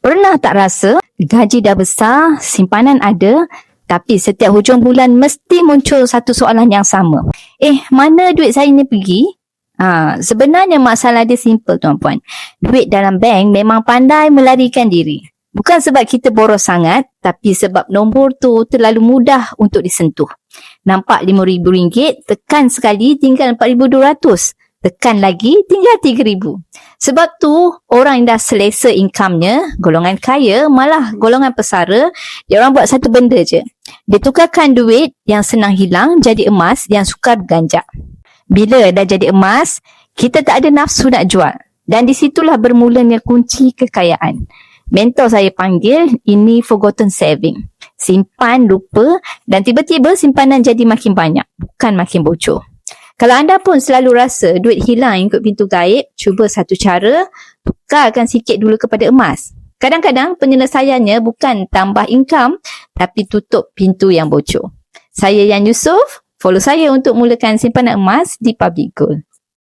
Pernah tak rasa gaji dah besar, simpanan ada, tapi setiap hujung bulan mesti muncul satu soalan yang sama. Mana duit saya ni pergi? Sebenarnya masalah dia simple tuan-puan. Duit dalam bank memang pandai melarikan diri. Bukan sebab kita boros sangat, tapi sebab nombor tu terlalu mudah untuk disentuh. Nampak RM5,000, tekan sekali tinggal RM4,200. Tekan lagi tinggal RM3,000. Sebab tu orang yang dah selesa income-nya, golongan kaya, malah golongan pesara, dia orang buat satu benda je. Dia tukarkan duit yang senang hilang jadi emas yang sukar berganjak. Bila dah jadi emas, kita tak ada nafsu nak jual. Dan di situlah bermulanya kunci kekayaan. Mentor saya panggil ini forgotten saving. Simpan, lupa dan tiba-tiba simpanan jadi makin banyak, bukan makin bocor. Kalau anda pun selalu rasa duit hilang ikut pintu gaib, cuba satu cara, tukarkan sikit dulu kepada emas. Kadang-kadang penyelesaiannya bukan tambah income, tapi tutup pintu yang bocor. Saya Yan Yusof, follow saya untuk mulakan simpanan emas di Public Gold.